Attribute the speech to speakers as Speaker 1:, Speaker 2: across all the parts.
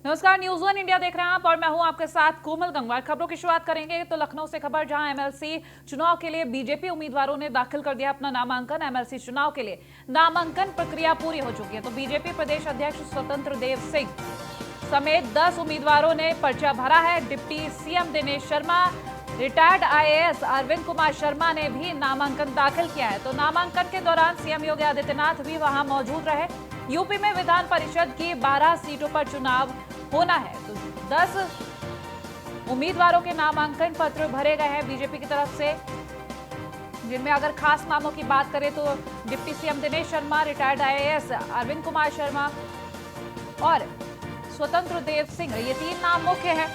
Speaker 1: नमस्कार, news one India देख रहे हैं आप और मैं हूं आपके साथ कोमल गंगवार। खबरों की शुरुआत करेंगे तो लखनऊ से खबर, जहां एमएलसी चुनाव के लिए बीजेपी उम्मीदवारों ने दाखिल कर दिया अपना नामांकन। एमएलसी चुनाव के लिए नामांकन प्रक्रिया पूरी हो चुकी है तो बीजेपी प्रदेश अध्यक्ष स्वतंत्र देव सिंह समेत 10 उम्मीदवारों ने पर्चा भरा है। Deputy CM Dinesh Sharma, retired IAS Arvind Kumar Sharma ने भी नामांकन दाखिल किया है। तो नामांकन के दौरान सीएम योगी आदित्यनाथ भी वहां मौजूद रहे। यूपी में विधान परिषद की 12 सीटों पर चुनाव होना है तो 10 उम्मीदवारों के नामांकन पत्र भरे गए हैं बीजेपी की तरफ से, जिनमें अगर खास नामों की बात करें तो deputy CM Dinesh Sharma, retired IAS Arvind Kumar Sharma और स्वतंत्र देव सिंह, ये 3 नाम मुख्य हैं।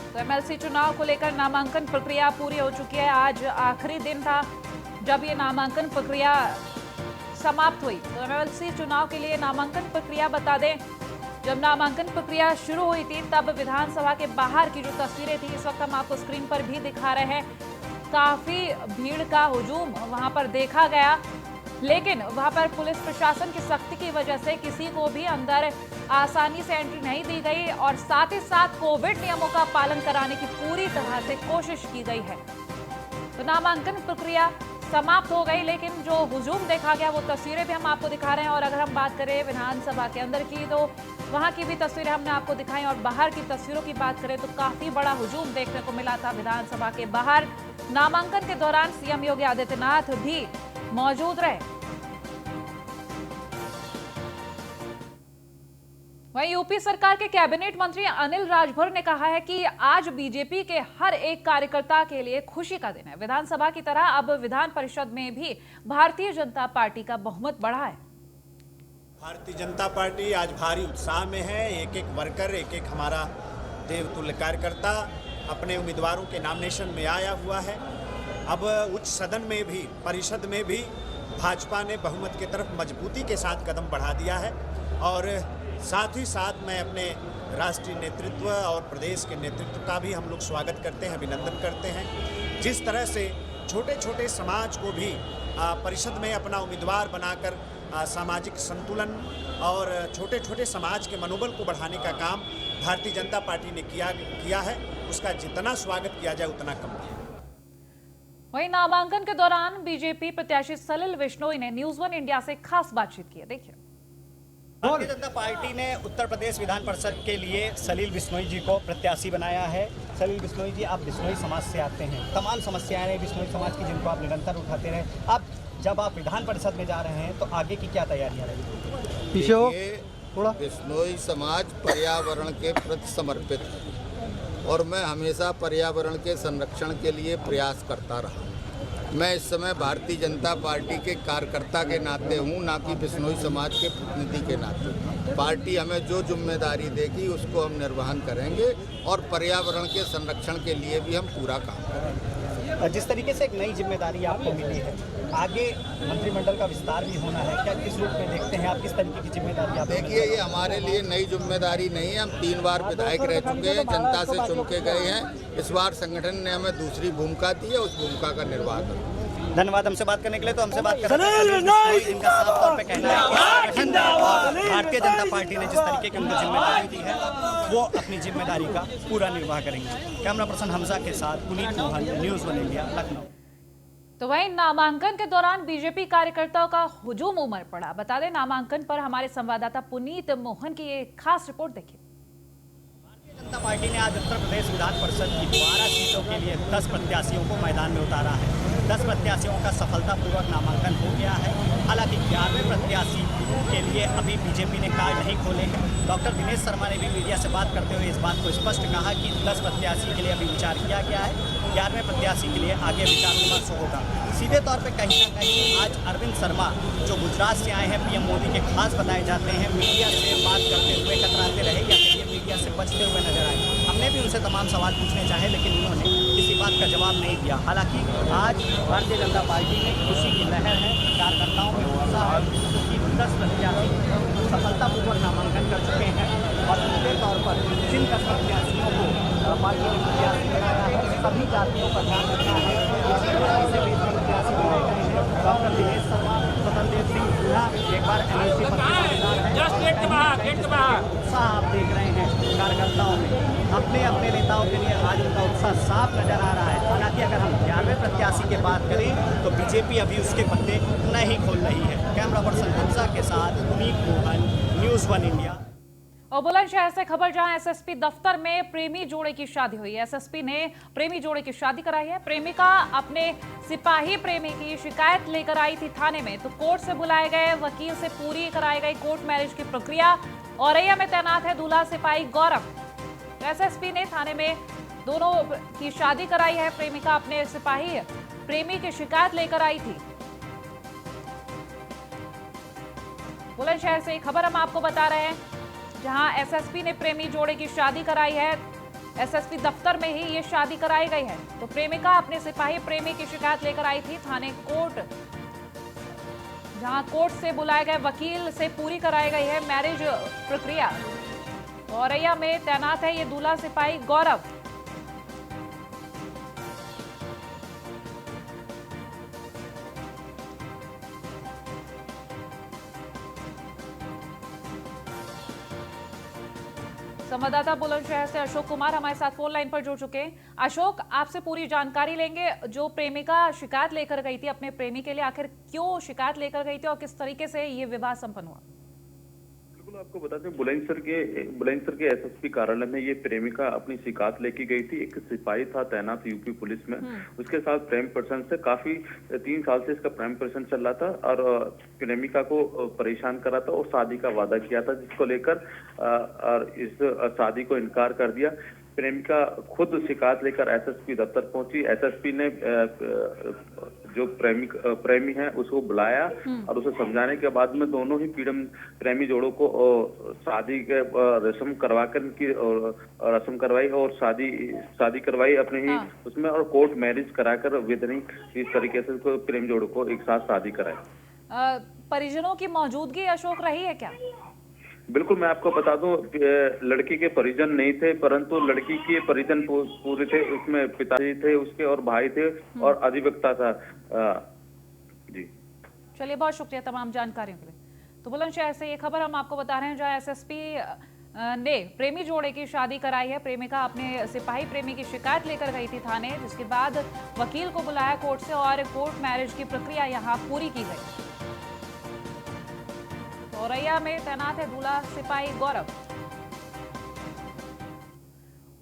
Speaker 1: तो एमएलसी चुनाव को लेकर नामांकन प्रक्रिया पूरी हो चुकी है। आज आखिरी दिन था जब ये नामांकन प्रक्रिया समाप्त हुई। तो एमएलसी चुनाव के लिए नामांकन प्रक्रिया बता दें, जब नामांकन प्रक्रिया शुरू हुई थी तब विधानसभा के बाहर की जो तस्वीरें थी इस वक्त हम आपको स्क्रीन पर भी दिखा रहे हैं। काफी भीड़ का हुजूम वहां पर देखा गया, लेकिन वहां पर पुलिस प्रशासन की सख्ती की वजह से किसी को भी अंदर आसानी से एंट्री नहीं दी गई और साथ ही साथ कोविड नियमों का पालन कराने की पूरी तरह से कोशिश की गई है। तो नामांकन प्रक्रिया समाप्त हो गई, लेकिन जो हुजूम देखा गया वो तस्वीरें भी हम आपको दिखा रहे हैं। और अगर हम बात करें विधानसभा के अंदर की तो वहां की भी तस्वीरें हमने आपको दिखाई, और बाहर की तस्वीरों की बात करें तो काफी बड़ा हुजूम देखने को मिला था विधानसभा के बाहर। नामांकन के दौरान सीएम योगी आदित्यनाथ भी मौजूद रहे। वहीं यूपी सरकार के कैबिनेट मंत्री अनिल राजभर ने कहा है कि आज बीजेपी के हर एक कार्यकर्ता के लिए खुशी का दिन है। विधानसभा की तरह अब विधान परिषद में भी भारतीय जनता पार्टी का बहुमत बढ़ा है।
Speaker 2: भारतीय जनता पार्टी आज भारी उत्साह में है। एक एक वर्कर, एक एक हमारा देवतुल्य कार्यकर्ता अपने उम्मीदवारों के नॉमिनेशन में आया हुआ है। अब उच्च सदन में भी, परिषद में भी भाजपा ने बहुमत की तरफ मजबूती के साथ कदम बढ़ा दिया है। और साथ ही साथ मैं अपने राष्ट्रीय नेतृत्व और प्रदेश के नेतृत्व का भी हम लोग स्वागत करते हैं, अभिनंदन करते हैं। जिस तरह से छोटे छोटे समाज को भी परिषद में अपना उम्मीदवार बनाकर सामाजिक संतुलन और छोटे छोटे समाज के मनोबल को बढ़ाने का काम भारतीय जनता पार्टी ने किया है, उसका जितना स्वागत किया जाए उतना कम है।
Speaker 1: वहीं नामांकन के दौरान बीजेपी प्रत्याशी सलिल बिश्नोई ने न्यूज़ वन इंडिया से खास बातचीत की है, देखिए।
Speaker 3: भारतीय जनता पार्टी ने उत्तर प्रदेश विधान परिषद के लिए सलिल बिश्नोई जी को प्रत्याशी बनाया है। सलिल बिश्नोई जी, आप बिश्नोई समाज से आते हैं, तमाम समस्याएं हैं बिश्नोई समाज की जिनको आप निरंतर उठाते रहे। अब जब आप विधान परिषद में जा रहे हैं तो आगे की क्या तैयारियां रहेंगी?
Speaker 4: बिश्नोई समाज पर्यावरण के प्रति समर्पित है और मैं हमेशा पर्यावरण के संरक्षण के लिए प्रयास करता रहा। मैं इस समय भारतीय जनता पार्टी के कार्यकर्ता के नाते हूं, ना कि बिश्नोई समाज के प्रतिनिधि के नाते। पार्टी हमें जो जिम्मेदारी देगी उसको हम निर्वहन करेंगे और पर्यावरण के संरक्षण के लिए भी हम पूरा काम करेंगे।
Speaker 3: जिस तरीके से एक नई जिम्मेदारी आपको मिली है, आगे मंत्रिमंडल का विस्तार भी होना है, क्या किस रूप में देखते हैं आप, किस तरीके की जिम्मेदारी आप?
Speaker 4: देखिए, ये हमारे लिए नई जिम्मेदारी नहीं है। हम 3 बार विधायक रह चुके हैं, जनता से चुन के गए हैं। इस बार संगठन ने हमें दूसरी भूमिका दी है, उस भूमिका का निर्वाह करें।
Speaker 3: धन्यवाद हमसे बात करने के लिए। तो हमसे बात कर रहे हैं, इनका साफ तौर पे कहना है कि संगठन और भारतीय जनता पार्टी ने जिस तरीके की उनको जिम्मेदारी दी है वो अपनी जिम्मेदारी का पूरा निर्वाह करेंगे। कैमरा पर्सन हमजा के साथ Puneet Mohan, news one India, Lucknow.
Speaker 1: तो वहीं नामांकन के दौरान बीजेपी कार्यकर्ताओं का हुजूम उमड़ पड़ा। बता दें, नामांकन पर हमारे संवाददाता पुनीत मोहन की एक खास रिपोर्ट देखिए।
Speaker 3: भारतीय जनता पार्टी ने आज उत्तर प्रदेश विधान परिषद की 12 सीटों के लिए 10 प्रत्याशियों को मैदान में उतारा है। 10 प्रत्याशियों का सफलतापूर्वक नामांकन हो गया है। हालांकि 11वें प्रत्याशी के लिए अभी बीजेपी ने कार्ड नहीं खोले हैं। डॉक्टर दिनेश शर्मा ने भी मीडिया से बात करते हुए इस बात को स्पष्ट कहा कि 10 प्रत्याशी के लिए अभी विचार किया गया है, 11वें प्रत्याशी के लिए आगे विचार विमर्श होगा। सीधे तौर पे कहीं ना कहीं आज अरविंद शर्मा, जो गुजरात से आए हैं, पीएम मोदी के खास बताए जाते हैं, मीडिया से बात करते हुए कतराते रहे या कहीं मीडिया से बचते हुए नजर आए। हमने भी उनसे तमाम सवाल पूछने चाहे, लेकिन उन्होंने किसी बात का जवाब नहीं दिया। हालांकि आज भारतीय जनता पार्टी में खुशी की लहर है, कार्यकर्ताओं में उत्साह है, क्योंकि 10 प्रत्याशी सफलतापूर्वक नामांकन कर चुके हैं और सीधे तौर पर जिन 10 प्रत्याशियों को पार्टी ने प्रत्याशी बनाया है, सभी जातियों का ध्यान रखना है। इसी वजह से भी प्रत्याशी बनाए गए चुनाव के लिए आज उनका उत्साह साफ नजर आ रहा है। हालांकि अगर हम 11वें प्रत्याशी की बात करें तो बीजेपी अभी उसके पत्ते नहीं खोल रही है। कैमरा पर्सन हमजा के साथ उम्मीद मोहन, न्यूज़ 1 इंडिया।
Speaker 1: और बुलंदशहर से खबर, जहां एसएसपी दफ्तर में प्रेमी जोड़े की शादी हुई है। एसएसपी ने प्रेमी जोड़े की शादी कराई है। प्रेमिका अपने सिपाही प्रेमी की शिकायत लेकर आई थी थाने में, तो कोर्ट से बुलाए गए वकील से पूरी कराई गई कोर्ट मैरिज की प्रक्रिया। औरैया में तैनात है दूल्हा सिपाही गौरव। एसएसपी ने थाने में दोनों की शादी कराई है। प्रेमिका अपने सिपाही प्रेमी की शिकायत लेकर आई थी। बुलंदशहर से खबर हम आपको बता रहे हैं, जहां एसएसपी ने प्रेमी जोड़े की शादी कराई है। एसएसपी दफ्तर में ही ये शादी कराई गई है। तो प्रेमिका अपने सिपाही प्रेमी की शिकायत लेकर आई थी थाने कोर्ट, जहां कोर्ट से बुलाए गए वकील से पूरी कराई गई है मैरिज प्रक्रिया। औरैया में तैनात है ये दूल्हा सिपाही गौरव। संवाददाता बुलंदशहर से अशोक कुमार हमारे साथ फोन लाइन पर जुड़ चुके हैं। अशोक, आपसे पूरी जानकारी लेंगे। जो प्रेमिका शिकायत लेकर गई थी अपने प्रेमी के लिए, आखिर क्यों शिकायत लेकर गई थी और किस तरीके से ये विवाह संपन्न हुआ?
Speaker 5: बिल्कुल, आपको बता दें बुलंदशहर के एसएसपी कार्यालय में ये प्रेमिका अपनी शिकायत लेके गई थी। एक सिपाही था तैनात यूपी पुलिस में, उसके साथ प्रेम प्रसंग से काफी 3 साल से इसका प्रेम प्रसंग चल रहा था और प्रेमिका को परेशान कर रहा था और शादी का वादा किया था, जिसको लेकर और इस शादी को इनकार कर दिया। प्रेमिका खुद शिकायत लेकर एसएसपी दफ्तर पहुंची। एसएसपी ने जो प्रेमी है उसको बुलाया और उसे समझाने के बाद में दोनों ही प्रेमी जोड़ों को शादी के रस्म करवाकर इनकी रस्म करवाई और शादी करवाई अपने ही उसमें, और कोर्ट मैरिज कराकर विधि इस तरीके से प्रेमी जोड़ों को एक साथ शादी कराई।
Speaker 1: परिजनों की मौजूदगी अशोक रही है क्या?
Speaker 5: बिल्कुल, मैं आपको बता दूं, लड़की के परिजन नहीं थे, परंतु लड़की के परिजन पूरे थे। उसमें पिताजी थे उसके और भाई थे और अधिवक्ता था। जी
Speaker 1: चलिए, बहुत शुक्रिया तमाम जानकारियों के लिए। तो बुलंदशहर से ये खबर हम आपको बता रहे हैं, जहां एसएसपी ने प्रेमी जोड़े की शादी कराई है। प्रेमिका अपने सिपाही प्रेमी की शिकायत लेकर गई थी थाने, जिसके बाद वकील को बुलाया कोर्ट से और कोर्ट मैरिज की प्रक्रिया यहाँ पूरी की गई। औरैया में तैनात है दूल्हा सिपाही गौरव।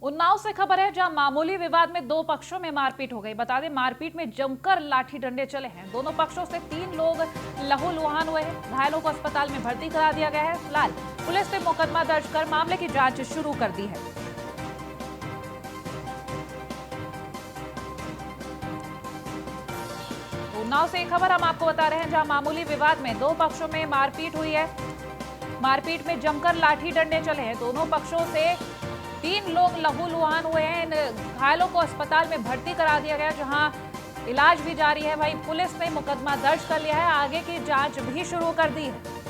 Speaker 1: उन्नाव से खबर है, जहां मामूली विवाद में 2 पक्षों में मारपीट हो गई। बता दें, मारपीट में जमकर लाठी डंडे चले हैं। दोनों पक्षों से 3 लोग लहूलुहान हुए हैं। घायलों को अस्पताल में भर्ती करा दिया गया है। फिलहाल पुलिस ने मुकदमा दर्ज कर मामले की जांच शुरू कर दी है। उन्नाव से एक खबर हम आपको बता रहे हैं, जहां मामूली विवाद में 2 पक्षों में मारपीट हुई है। मारपीट में जमकर लाठी डंडे चले हैं। दोनों पक्षों से 3 लोग लहूलुहान हुए हैं। इन घायलों को अस्पताल में भर्ती करा दिया गया, जहां इलाज भी जारी है। वहीं पुलिस ने मुकदमा दर्ज कर लिया है, आगे की जांच भी शुरू कर दी है।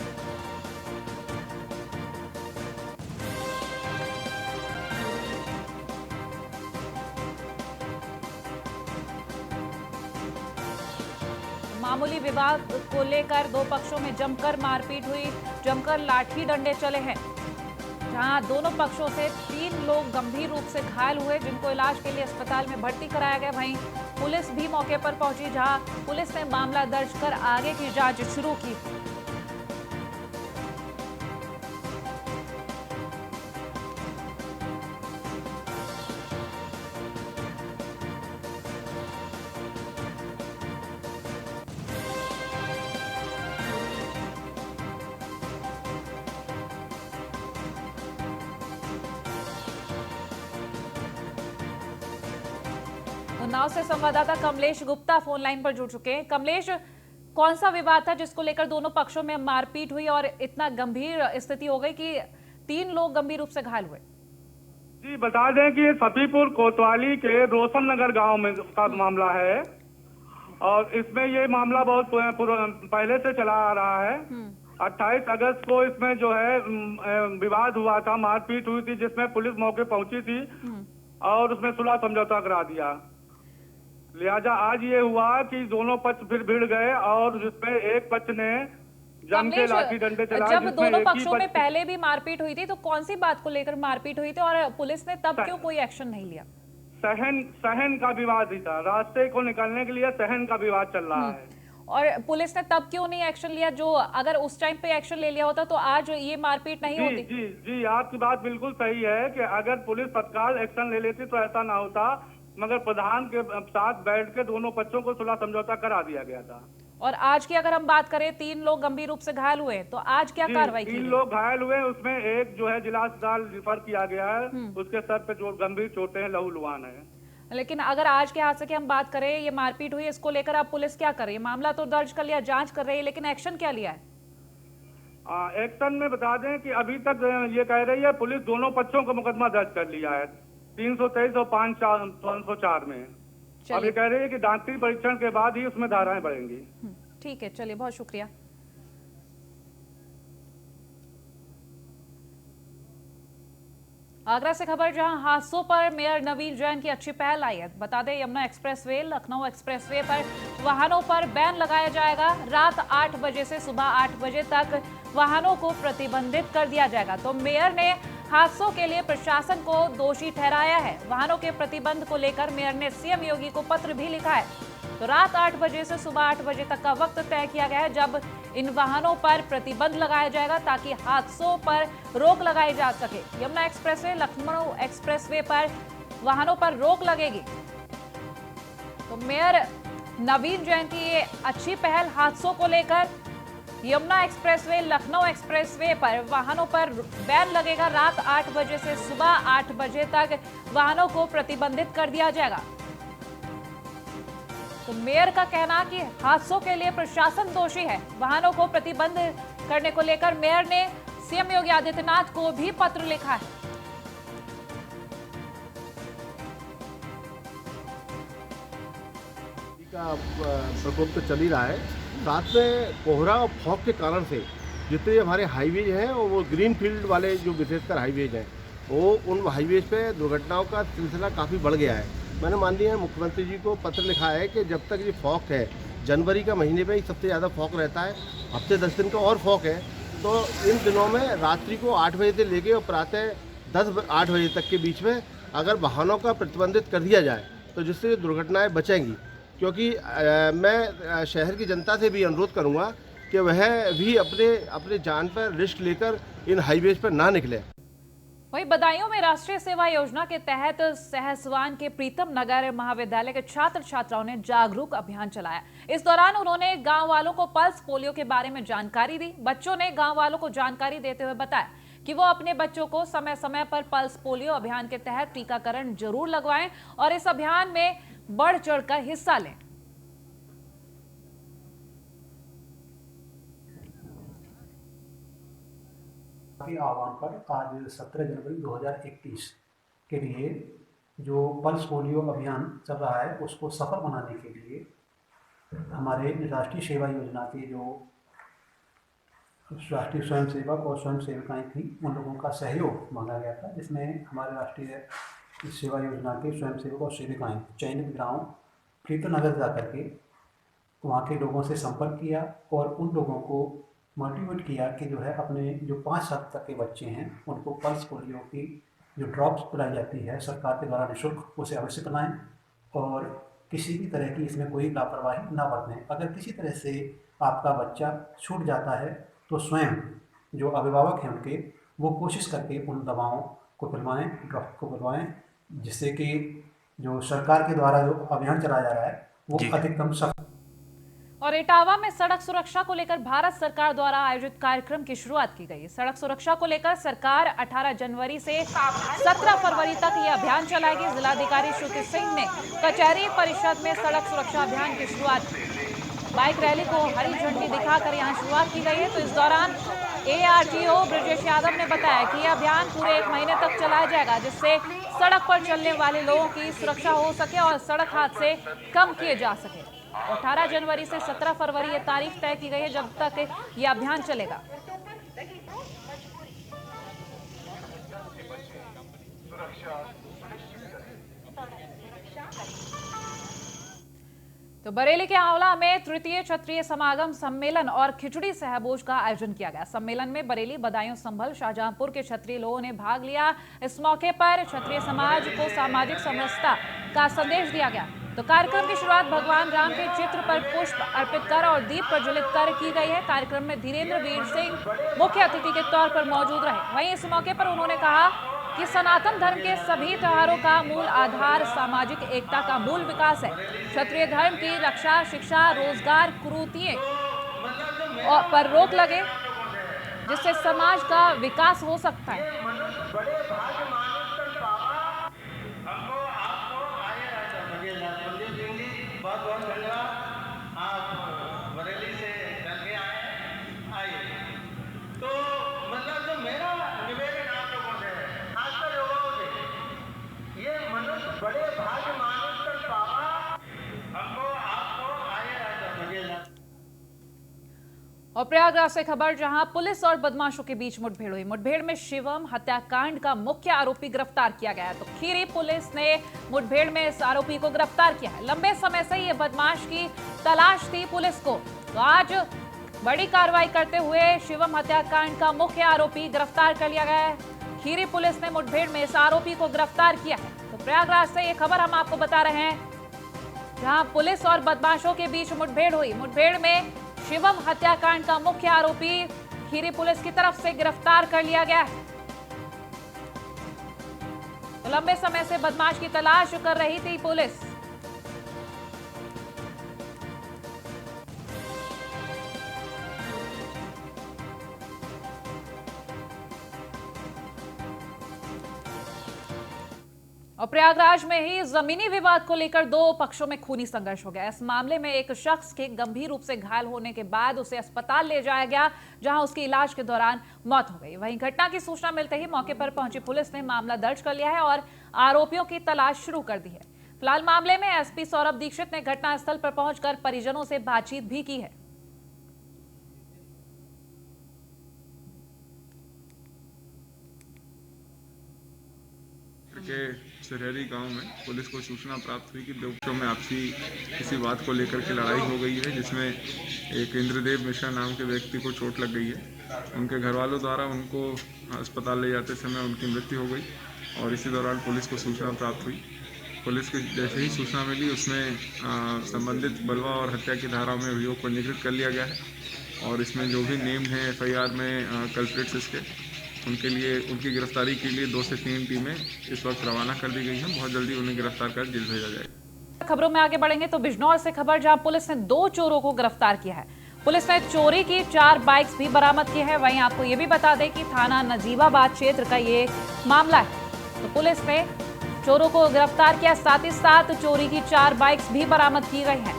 Speaker 1: मामूली विवाद को लेकर 2 पक्षों में जमकर मारपीट हुई, जमकर लाठी डंडे चले हैं, जहां दोनों पक्षों से 3 लोग गंभीर रूप से घायल हुए, जिनको इलाज के लिए अस्पताल में भर्ती कराया गया। वहीं पुलिस भी मौके पर पहुंची, जहां पुलिस ने मामला दर्ज कर आगे की जांच शुरू की। उन्नाव से संवाददाता कमलेश गुप्ता फोन लाइन पर जुड़ चुके हैं। कमलेश, कौन सा विवाद था जिसको लेकर दोनों पक्षों में मारपीट हुई और इतना गंभीर स्थिति हो गई कि 3 लोग गंभीर रूप से घायल हुए?
Speaker 6: जी, बता दें कि सफीपुर कोतवाली के रोशन नगर गांव में का मामला है और इसमें ये मामला बहुत पहले से चला आ रहा है। 28 अगस्त को इसमें जो है विवाद हुआ था, मारपीट हुई थी, जिसमें पुलिस मौके पहुंची थी और उसमें सुलह समझौता करा दिया। लिहाजा आज ये हुआ कि दोनों पक्ष फिर भिड़ गए और जिसमें एक पक्ष ने जम के
Speaker 1: कमलेश,
Speaker 6: लाठी डंडे चलाए,
Speaker 1: जब
Speaker 6: जिसमें
Speaker 1: दोनों
Speaker 6: एक ही
Speaker 1: पक्षों में
Speaker 6: बच्चे-
Speaker 1: पहले भी मारपीट हुई थी तो कौन सी बात को लेकर मारपीट हुई थी और पुलिस ने तब क्यों कोई एक्शन नहीं लिया?
Speaker 6: सहन का विवाद ही था, रास्ते को निकलने के लिए सहन का विवाद चल रहा है।
Speaker 1: और पुलिस ने तब क्यों नहीं एक्शन लिया? जो अगर उस टाइम पे एक्शन ले लिया होता तो आज ये मारपीट नहीं
Speaker 6: जी
Speaker 1: होती।
Speaker 6: जी जी, आपकी बात बिल्कुल सही है कि अगर पुलिस तत्काल एक्शन ले लेती तो ऐसा ना होता, मगर प्रधान के साथ बैठ के दोनों पक्षों को सुलह समझौता करा दिया गया था।
Speaker 1: और आज की अगर हम बात करें, 3 लोग गंभीर रूप से घायल हुए, तो आज क्या कार्रवाई की
Speaker 6: 3
Speaker 1: गई?
Speaker 6: लोग घायल हुए, उसमें एक जो है जिला अस्पताल रिफर किया गया है, उसके सर पे जो गंभीर चोटें हैं, लहूलुहान है।
Speaker 1: लेकिन अगर आज के हादसे की हम बात करें, ये मारपीट हुई, इसको लेकर अब पुलिस क्या कर रही है? मामला तो दर्ज कर लिया, जांच कर रही है, लेकिन एक्शन क्या लिया है?
Speaker 6: एक्शन में बता दें कि अभी तक ये कह रही है पुलिस दोनों पक्षों का मुकदमा दर्ज कर लिया है 323 और 504 में। अभी कह रही है कि डॉक्टरी परीक्षण के बाद ही उसमें धाराएं बढ़ेंगी।
Speaker 1: ठीक है, चलिए, बहुत शुक्रिया। आगरा से खबर, जहां हादसों पर मेयर नवीन जैन की अच्छी पहल आई है। बता दें, यमुना एक्सप्रेसवे, लखनऊ एक्सप्रेसवे पर वाहनों पर बैन लगाया जाएगा। रात 8 बजे से सुबह 8 बजे तक वाहनों को प्रतिबंधित कर दिया जाएगा। तो मेयर ने हादसों के लिए प्रशासन को दोषी ठहराया है। वाहनों के प्रतिबंध को लेकर मेयर ने सीएम योगी को पत्र भी लिखा है। तो रात 8 बजे से सुबह 8 बजे तक का वक्त तय किया गया है जब इन वाहनों पर प्रतिबंध लगाया जाएगा, ताकि हादसों पर रोक लगाई जा सके। यमुना एक्सप्रेसवे, लखनऊ एक्सप्रेसवे पर वाहनों पर रोक लगेगी। तो मेयर नवीन जैन की ये अच्छी पहल हादसों को लेकर, यमुना एक्सप्रेसवे, लखनऊ एक्सप्रेसवे पर वाहनों पर बैन लगेगा। रात 8 बजे से सुबह 8 बजे तक वाहनों को प्रतिबंधित कर दिया जाएगा। तो मेयर का कहना कि हादसों के लिए प्रशासन दोषी है। वाहनों को प्रतिबंध करने को लेकर मेयर ने सीएम योगी आदित्यनाथ को भी पत्र लिखा है।
Speaker 7: का प्रकोप तो चल ही रहा है, साथ में कोहरा और फॉग के कारण से जितने हमारे हाईवेज हैं और वो ग्रीन फील्ड वाले जो विशेषकर हाईवेज हैं, वो उन हाईवेज पे दुर्घटनाओं का सिलसिला काफ़ी बढ़ गया है। मैंने माननीय मुख्यमंत्री जी को पत्र लिखा है कि जब तक ये फॉग है, जनवरी का महीने में ही सबसे ज़्यादा फॉग रहता है, हफ्ते 10 दिन का और फॉग है, तो इन दिनों में रात्रि को 8 बजे से लेके और प्रातः 8 बजे तक के बीच में अगर वाहनों का प्रतिबंधित कर दिया जाए तो जिससे दुर्घटनाएँ बचेंगी। क्योंकि मैं शहर की जनता से भी अनुरोध करूंगा कि वह भी अपने जान पर रिस्क लेकर इन हाईवेज पर ना निकले।
Speaker 1: वहीं बदायूं में राष्ट्रीय सेवा योजना के तहत सहसवान के प्रीतम नगर महाविद्यालय के छात्र छात्राओं ने जागरूक अभियान चलाया। इस दौरान उन्होंने गांव वालों को पल्स पोलियो के बारे में जानकारी दी। बच्चों ने गांव वालों को जानकारी देते हुए बताया कि वो अपने बच्चों को समय समय पर पल्स पोलियो अभियान के तहत टीकाकरण जरूर लगवाएं और इस अभियान में बढ़ चढ़कर हिस्सा लें।
Speaker 8: आह्वान पर आज 17 जनवरी 2021 के लिए जो पल्स पोलियो अभियान चल रहा है उसको सफल बनाने के लिए हमारे राष्ट्रीय सेवा योजना के जो राष्ट्रीय स्वयंसेवक और स्वयं सेविकाएँ थी, उन लोगों का सहयोग मांगा गया था, जिसमें हमारे राष्ट्रीय सेवा योजना के स्वयंसेवक और सेविकाएँ चयनित गाँव प्रीतम नगर जा करके वहाँ के लोगों से संपर्क किया और उन लोगों को मोटिवेट किया कि जो है अपने जो 5 साल तक के बच्चे हैं उनको पल्स पोलियो की जो ड्रॉप्स पिलाई जाती है सरकार के द्वारा निःशुल्क, उसे अवश्य पिलाएं और किसी भी तरह की इसमें कोई लापरवाही ना बरतें। अगर किसी तरह से आपका बच्चा छूट जाता है तो स्वयं जो अभिभावक हैं उनके वो कोशिश करके उन दवाओं को पिलवाएँ, ड्रॉप को पिलवाएँ, जिससे कि जो सरकार के द्वारा जो अभियान चलाया जा रहा है वो अधिकतम सफल।
Speaker 1: और इटावा में सड़क सुरक्षा को लेकर भारत सरकार द्वारा आयोजित कार्यक्रम की शुरुआत की गई। सड़क सुरक्षा को लेकर सरकार 18 जनवरी से 17 फरवरी तक यह अभियान चलाएगी। जिलाधिकारी श्रुति सिंह ने कचहरी परिषद में सड़क सुरक्षा अभियान की शुरुआत की। बाइक रैली को हरी झंडी दिखाकर यहां शुरुआत की गई है। तो इस दौरान ARTO ब्रजेश यादव ने बताया कि यह अभियान पूरे 1 महीने तक चलाया जाएगा, जिससे सड़क पर चलने वाले लोगों की सुरक्षा हो सके और सड़क हादसे कम किए जा सके। 18 जनवरी से 17 फरवरी ये तारीख तय की गई है जब तक ये अभियान चलेगा। तो बरेली के आंवला में तृतीय क्षत्रिय समागम सम्मेलन और खिचड़ी सहभोज का आयोजन किया गया। सम्मेलन में बरेली, बदायूं, संभल, शाहजहांपुर के क्षत्रिय लोगों ने भाग लिया। इस मौके पर क्षत्रिय समाज को सामाजिक समरसता का संदेश दिया गया। तो कार्यक्रम की शुरुआत भगवान राम के चित्र पर पुष्प अर्पित कर और दीप प्रज्वलित कर की गई है। कार्यक्रम में धीरेन्द्र वीर सिंह मुख्य अतिथि के तौर पर मौजूद रहे। वहीं इस मौके पर उन्होंने कहा कि सनातन धर्म के सभी त्योहारों का मूल आधार सामाजिक एकता का मूल विकास है। क्षत्रिय धर्म की रक्षा, शिक्षा, रोजगार, कुरीतियों पर रोक लगे, जिससे समाज का विकास हो सकता है। और प्रयागराज से खबर, जहां पुलिस और बदमाशों के बीच मुठभेड़ हुई। मुठभेड़ में शिवम हत्याकांड का मुख्य आरोपी गिरफ्तार किया गया है। तो खीरी पुलिस ने मुठभेड़ में इस आरोपी को गिरफ्तार किया है। लंबे समय से ये बदमाश की तलाश थी पुलिस को, तो आज बड़ी कार्रवाई करते हुए शिवम हत्याकांड का मुख्य आरोपी गिरफ्तार कर लिया गया है। खीरी पुलिस ने मुठभेड़ में इस आरोपी को गिरफ्तार किया है। तो प्रयागराज से ये खबर हम आपको बता रहे हैं, जहां पुलिस और बदमाशों के बीच मुठभेड़ हुई। मुठभेड़ में शिवम हत्याकांड का मुख्य आरोपी खीरी पुलिस की तरफ से गिरफ्तार कर लिया गया है। तो लंबे समय से बदमाश की तलाश कर रही थी पुलिस। और प्रयागराज में ही जमीनी विवाद को लेकर दो पक्षों में खूनी संघर्ष हो गया। इस मामले में एक शख्स के गंभीर रूप से घायल होने के बाद उसे अस्पताल ले जाया गया, जहां उसके इलाज के दौरान मौत हो गई। वहीं घटना की सूचना मिलते ही मौके पर पहुंची पुलिस ने मामला दर्ज कर लिया है और आरोपियों की तलाश शुरू कर दी है। फिलहाल मामले में एसपी सौरभ दीक्षित ने घटनास्थल पर पहुंचकर परिजनों से बातचीत भी की है।
Speaker 9: के सरेरी गांव में पुलिस को सूचना प्राप्त हुई कि दो पक्षों में आपसी किसी बात को लेकर के लड़ाई हो गई है, जिसमें एक इंद्रदेव मिश्रा नाम के व्यक्ति को चोट लग गई है। उनके घर वालों द्वारा उनको अस्पताल ले जाते समय उनकी मृत्यु हो गई और इसी दौरान पुलिस को सूचना प्राप्त हुई। पुलिस को जैसे ही सूचना मिली उसमें संबंधित बलवा और हत्या की धाराओं में अभियोग पंजीकृत कर लिया गया है और इसमें जो भी नेम्ड हैं FIR में कल्प्रिट्स इसके, उनके लिए उनकी गिरफ्तारी के लिए 2 से 3 टीमें इस वक्त रवाना कर दी गई हैं। बहुत जल्दी उन्हें गिरफ्तार कर जेल भेजा जाएगा।
Speaker 1: खबरों में आगे बढ़ेंगे तो बिजनौर से खबर, जहां पुलिस ने 2 चोरों को गिरफ्तार किया है। पुलिस ने चोरी की 4 बाइक्स भी बरामद की है। वहीं आपको ये भी बता दें कि थाना नजीबाबाद क्षेत्र का ये मामला है। तो पुलिस ने चोरों को गिरफ्तार किया, साथ ही साथ चोरी की 4 बाइक्स भी बरामद की गई हैं।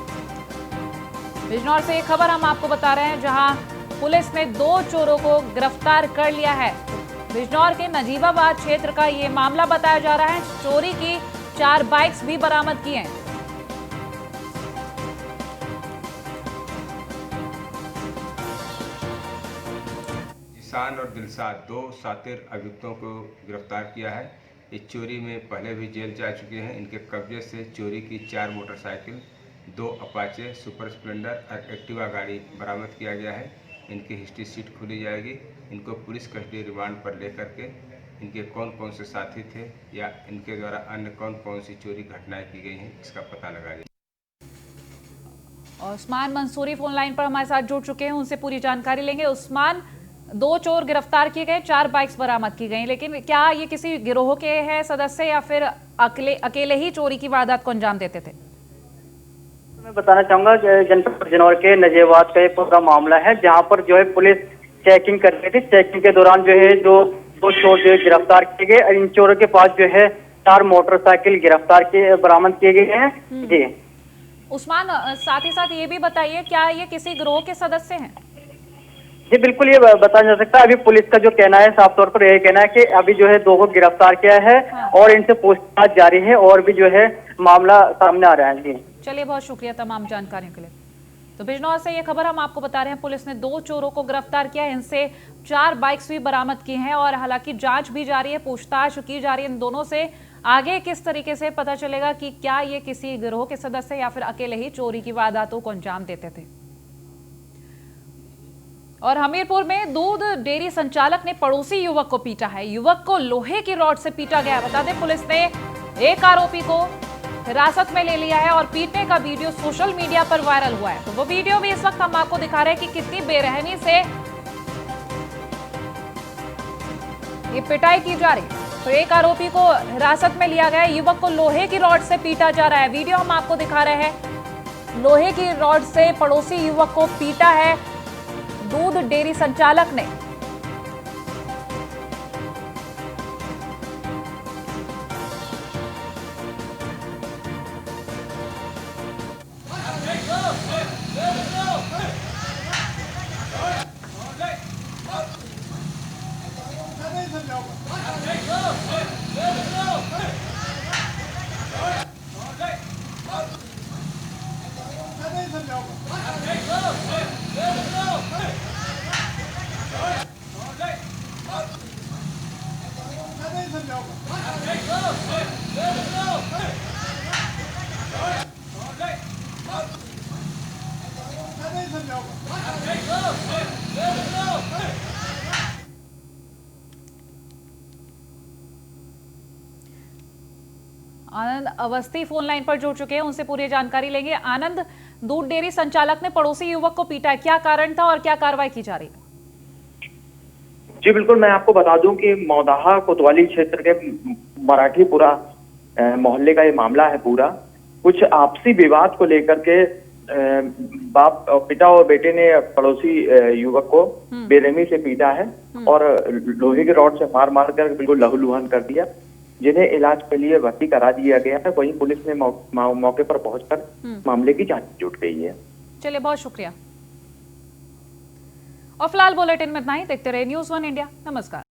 Speaker 1: बिजनौर से एक खबर हम आपको बता रहे हैं, जहां पुलिस ने 2 चोरों को गिरफ्तार कर लिया है। बिजनौर के नजीबाबाद क्षेत्र का ये मामला बताया जा रहा है। चोरी की 4 बाइक्स भी बरामद की हैं।
Speaker 10: जिसान और दिलशाद 2 शातिर अभियुक्तों को गिरफ्तार किया है। इस चोरी में पहले भी जेल जा चुके हैं। इनके कब्जे से चोरी की 4 मोटरसाइकिल, 2 अपाचे, सुपर स्प्लेंडर और एक्टिवा गाड़ी बरामद किया गया है। इनकी हिस्ट्री शीट खुली जाएगी। इनको पुलिस कस्टडी रिमांड पर लेकर के इनके कौन कौन से साथी थे या इनके द्वारा अन्य कौन कौन सी चोरी घटनाएं की गई हैं, इसका पता लगा जाए।
Speaker 1: और उस्मान मंसूरी फोन लाइन पर हमारे साथ जुड़ चुके हैं, उनसे पूरी जानकारी लेंगे। उस्मान, 2 चोर गिरफ्तार किए गए, 4 बाइक्स बरामद की गई, लेकिन क्या ये किसी गिरोह के हैं सदस्य या फिर अकेले ही चोरी की वारदात को अंजाम देते थे?
Speaker 11: मैं बताना चाहूंगा जनपद बिजनौर के नजीबाबाद का ये पूरा मामला है, जहां पर जो है पुलिस चेकिंग कर रही थी। चेकिंग के दौरान जो है 2 चोर जो गिरफ्तार किए गए। इन चोरों के पास जो है 4 मोटरसाइकिल बरामद किए गए हैं। जी
Speaker 1: उस्मान, साथ ही साथ ये भी बताइए, क्या ये किसी गिरोह के सदस्य हैं?
Speaker 11: जी बिल्कुल, ये बताया जा सकता है। अभी पुलिस का जो कहना है, साफ तौर पर यही कहना है कि अभी जो है 2 को गिरफ्तार किया है और इनसे पूछताछ जारी है और भी जो है मामला सामने आ रहा है। जी
Speaker 1: चलिए, बहुत शुक्रिया तमाम जानकारियों के लिए। तो बिजनौर से ये खबर हम आपको बता रहे हैं, पुलिस ने 2 चोरों को गिरफ्तार किया है। इनसे 4 बाइक्स भी बरामद की हैं और हालांकि जांच भी जारी है, पूछताछ की जा रही है इन दोनों से। आगे किस तरीके से पता चलेगा कि क्या ये किसी गिरोह के सदस्य या फिर अकेले ही चोरी की वारदातों को अंजाम देते थे। और हमीरपुर में दूध डेयरी संचालक ने पड़ोसी युवक को पीटा है। युवक को लोहे की रॉड से पीटा गया। बता दें, पुलिस ने एक आरोपी को हिरासत में ले लिया है और पीटने का वीडियो सोशल मीडिया पर वायरल हुआ है। तो वो वीडियो भी इस वक्त हम आपको दिखा रहे हैं कि कितनी बेरहमी से ये पिटाई की जा रही है। तो एक आरोपी को हिरासत में लिया गया है। युवक को लोहे की रॉड से पीटा जा रहा है। वीडियो हम आपको दिखा रहे हैं। लोहे की रॉड से पड़ोसी युवक को पीटा है दूध डेयरी संचालक ने। आनंद अवस्थी फोन लाइन पर जुड़ चुके हैं, उनसे पूरी जानकारी लेंगे। आनंद, दूध डेयरी संचालक ने पड़ोसी युवक को पीटा है, क्या कारण था और क्या कार्रवाई की जा रही है?
Speaker 12: जी बिल्कुल, मैं आपको बता दूं कि मौदाहा कोतवाली क्षेत्र के मराठीपुरा मोहल्ले का ये मामला है पूरा। कुछ आपसी विवाद को लेकर के बाप, पिता और बेटे ने पड़ोसी युवक को बेरहमी से पीटा है और लोहे के रॉड से मार मार कर बिल्कुल लहूलुहान कर दिया, जिन्हें इलाज के लिए भर्ती करा दिया गया है। वहीं पुलिस ने मौके पर पहुंचकर मामले की जांच जुट गई है।
Speaker 1: चलिए, बहुत शुक्रिया। और फिलहाल बुलेटिन में इतना ही। देखते रहे न्यूज़ 1 इंडिया। नमस्कार।